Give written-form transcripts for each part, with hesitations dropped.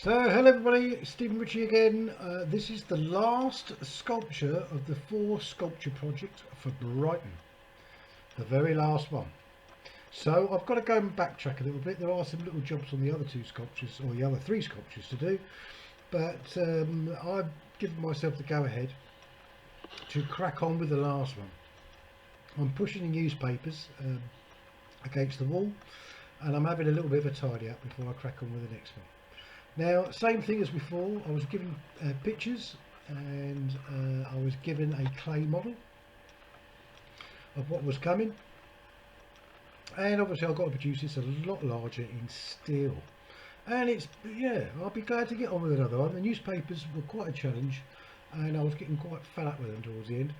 So, hello everybody, it's Stephen Ritchie again. This is the last sculpture of the 4 sculpture project for Brighton. The very last one. So I've got to go and backtrack a little bit. There are some little jobs on the other 2 sculptures, or the other 3 sculptures to do. But I've given myself the go-ahead to crack on with the last one. I'm pushing the newspapers against the wall, and I'm having a little bit of a tidy up before I crack on with the next one. Now, same thing as before, I was given pictures and I was given a clay model of what was coming, and obviously I've got to produce this a lot larger in steel, and it's, yeah, I'll be glad to get on with another one. The newspapers were quite a challenge and I was getting quite fed up with them towards the end,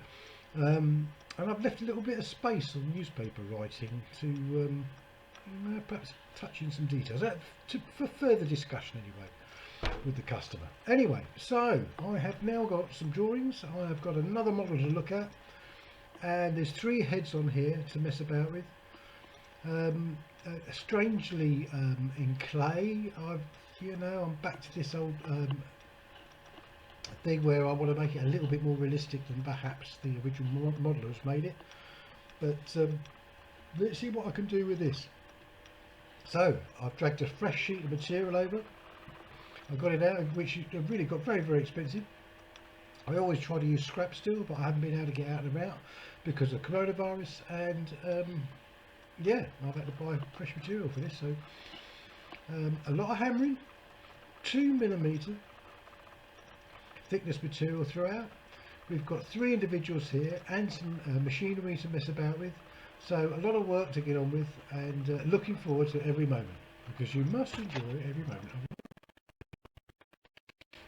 and I've left a little bit of space on newspaper writing to perhaps touch in some details for further discussion anyway with the customer. Anyway, so I have now got some drawings, I have got another model to look at, and there's 3 heads on here to mess about with. Strangely in clay. I'm back to this old thing where I want to make it a little bit more realistic than perhaps the original modelers made it, but let's see what I can do with this. So I've dragged a fresh sheet of material over. I got it out, which really got very expensive. I always try to use scrap steel, but I haven't been able to get out and about because of coronavirus, and yeah, I've had to buy fresh material for this. So a lot of hammering, 2mm thickness material throughout. We've got 3 individuals here and some machinery to mess about with. So a lot of work to get on with, and looking forward to every moment, because you must enjoy every moment.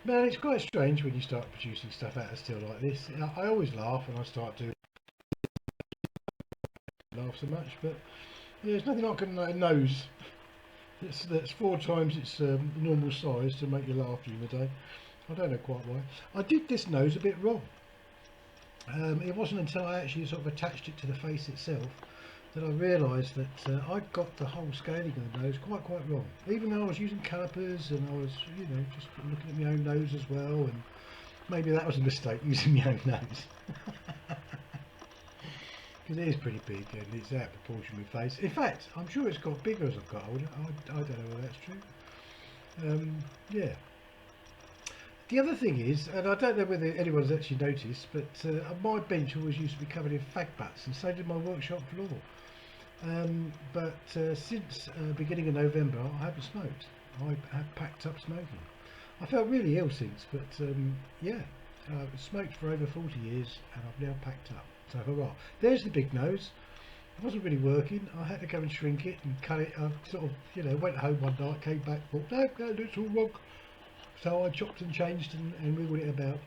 Man, it's quite strange when you start producing stuff out of steel like this. I always laugh when I start doing laugh so much, but yeah, there's nothing like a nose that's 4 times its normal size to make you laugh during the day. I don't know quite why. I did this nose a bit wrong. It wasn't until I actually sort of attached it to the face itself that I realised that I'd got the whole scaling of the nose quite wrong. Even though I was using calipers and I was, just looking at my own nose as well, and maybe that was a mistake, using my own nose. Because it is pretty big and it's out of proportion with face. In fact, I'm sure it's got bigger as I've got older. I don't know whether that's true. Yeah. The other thing is, and I don't know whether anyone's actually noticed, but my bench always used to be covered in fag butts, and so did my workshop floor. But since beginning of November, I haven't smoked. I have packed up smoking. I felt really ill since, but yeah, I've smoked for over 40 years, and I've now packed up. So hurrah! There's the big nose. It wasn't really working. I had to go and shrink it and cut it. I sort of, went home one night, came back, thought, no, it's all wrong. So I chopped and changed and wiggled it about,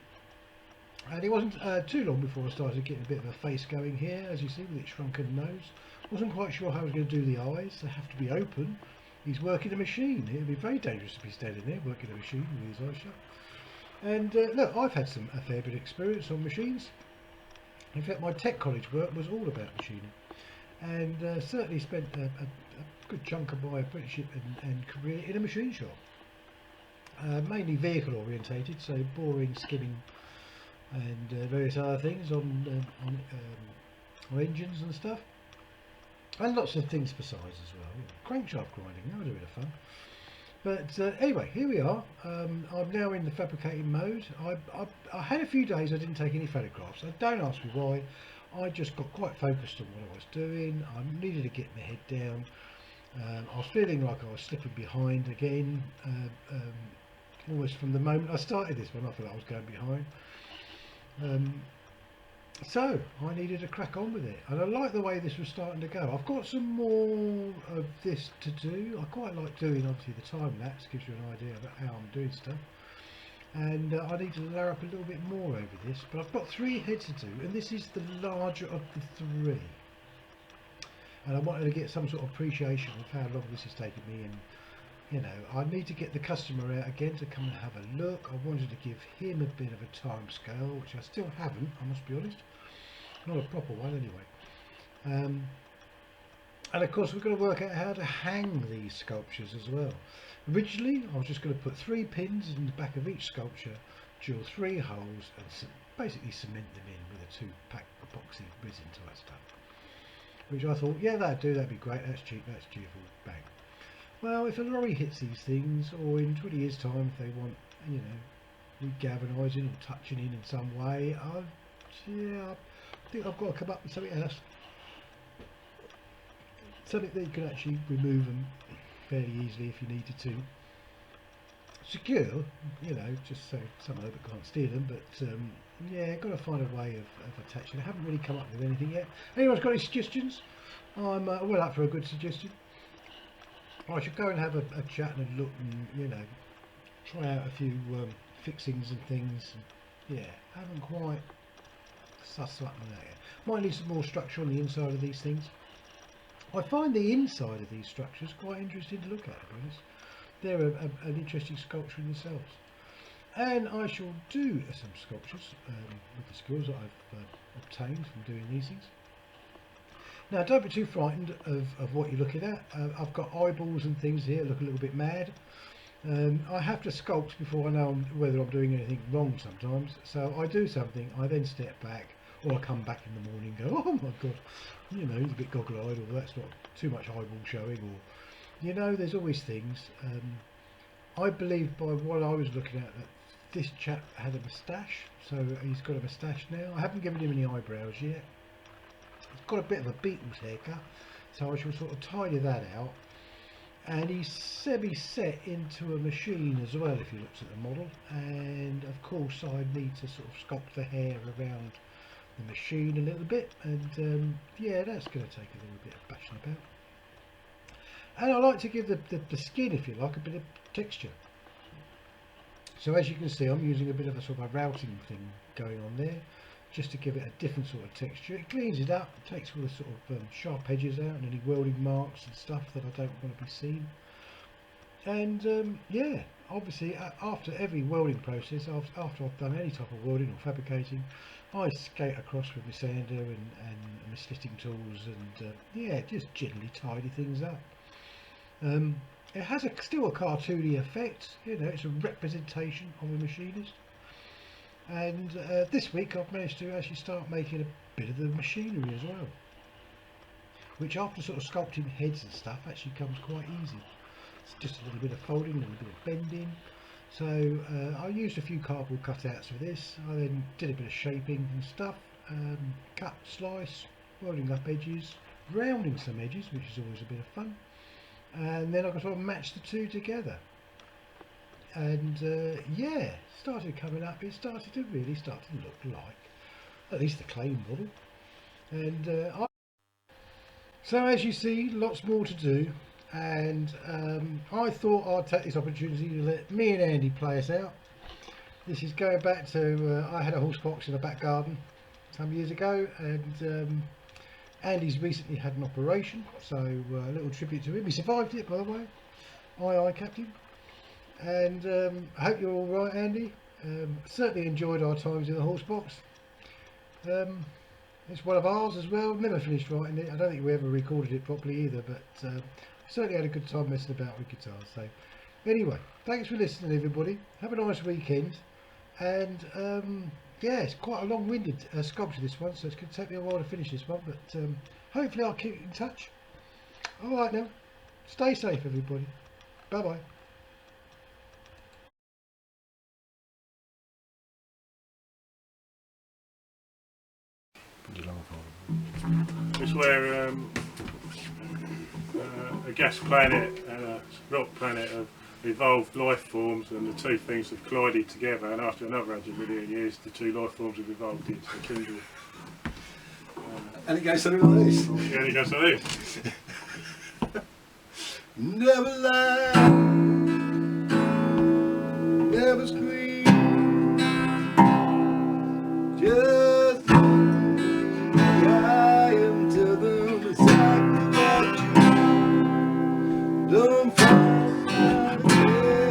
and it wasn't too long before I started getting a bit of a face going here, as you see, with its shrunken nose. Wasn't quite sure how I was going to do the eyes. They have to be open. He's working a machine. It would be very dangerous to be standing there working a machine with his eyes shut. And look, I've had a fair bit of experience on machines. In fact, my tech college work was all about machining, and certainly spent a good chunk of my apprenticeship and career in a machine shop. Mainly vehicle orientated, so boring, skimming, and various other things on engines and stuff, and lots of things besides as well. Crankshaft grinding, that was a bit of fun. But anyway, here we are. I'm now in the fabricating mode. I had a few days I didn't take any photographs. So don't ask me why. I just got quite focused on what I was doing. I needed to get my head down. I was feeling like I was slipping behind again. Almost from the moment I started this one, I thought I was going behind. So I needed to crack on with it, and I like the way this was starting to go. I've got some more of this to do. I quite like doing, obviously, the time lapse gives you an idea about how I'm doing stuff, and I need to layer up a little bit more over this, but I've got 3 heads to do, and this is the larger of the 3, and I wanted to get some sort of appreciation of how long this has taken me, and I need to get the customer out again to come and have a look. I wanted to give him a bit of a time scale, which I still haven't, I must be honest. Not a proper one anyway. And of course we've got to work out how to hang these sculptures as well. Originally I was just going to put 3 pins in the back of each sculpture, drill 3 holes and basically cement them in with a 2-pack epoxy resin type stuff. Which I thought, yeah, that'd do, that'd be great, that's cheap, that's cheerful, bang. Well, if a lorry hits these things, or in 20 years time if they want, you know, re-galvanising or touching in some way, I think I've got to come up with something else. Something that you can actually remove them fairly easily if you needed to. Secure, you know, just so some of it can't steal them, but yeah, got to find a way of attaching. I haven't really come up with anything yet. Anyone's got any suggestions? I'm well up for a good suggestion. I should go and have a chat and a look and, you know, try out a few fixings and things. And, yeah, haven't quite sussed up on that yet. Might need some more structure on the inside of these things. I find the inside of these structures quite interesting to look at, to be honest. They're an interesting sculpture in themselves. And I shall do some sculptures with the skills that I've obtained from doing these things. Now, don't be too frightened of what you're looking at. I've got eyeballs and things here that look a little bit mad. I have to sculpt before I know whether I'm doing anything wrong sometimes. So I do something, I then step back, or I come back in the morning and go, oh my god, you know, he's a bit goggle-eyed, or that's not too much eyeball showing, or, you know, there's always things. I believe by what I was looking at that this chap had a moustache, so he's got a moustache now. I haven't given him any eyebrows yet. He's got a bit of a Beatles haircut, so I shall sort of tidy that out. And he's semi-set into a machine as well, if you looked at the model. And of course I need to sort of sculpt the hair around the machine a little bit, and yeah, that's going to take a little bit of bashing about. And I like to give the skin, if you like, a bit of texture. So as you can see, I'm using a bit of a sort of a routing thing going on there, just to give it a different sort of texture. It cleans it up, takes all the sort of sharp edges out and any welding marks and stuff that I don't want to be seen. And yeah, obviously after every welding process, after I've done any type of welding or fabricating, I skate across with my sander and my slitting tools, and yeah, just gently tidy things up. It has still a cartoony effect, you know, it's a representation of a machinist. And this week I've managed to actually start making a bit of the machinery as well, which after sort of sculpting heads and stuff actually comes quite easy. It's just a little bit of folding, a little bit of bending. So I used a few cardboard cutouts for this. I then did a bit of shaping and stuff, cut, slice, welding up edges, rounding some edges, which is always a bit of fun. And then I could sort of match the two together. And yeah, started coming up. It started to really start to look like at least the clay model. And so as you see, lots more to do. And I thought I'd take this opportunity to let me and Andy play us out. This is going back to I had a horsebox in the back garden some years ago, and Andy's recently had an operation, so a little tribute to him. He survived it, by the way. Aye, Captain. And I hope you're all right, Andy. Certainly enjoyed our times in the horsebox. It's one of ours as well. Never finished writing it. I don't think we ever recorded it properly either, but certainly had a good time messing about with guitars. So anyway, thanks for listening, everybody. Have a nice weekend. And yeah, it's quite a long-winded sculpture, this one, so it's going to take me a while to finish this one, but hopefully I'll keep in touch. All right now, stay safe, everybody. Bye bye. It's where a gas planet and a rock planet have evolved life forms, and the two things have collided together, and after another 100 million years the two life forms have evolved into a kindred. And it goes something like this. Yeah, and it goes like this. Never lie, never scream, just I am to them exactly what you don't find out everything.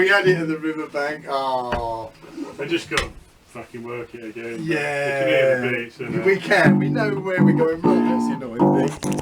we had it at the riverbank. Oh, I just got to fucking work it again. yeah. You can hear the beats, We can. We know where we're going wrong. That's the annoying thing.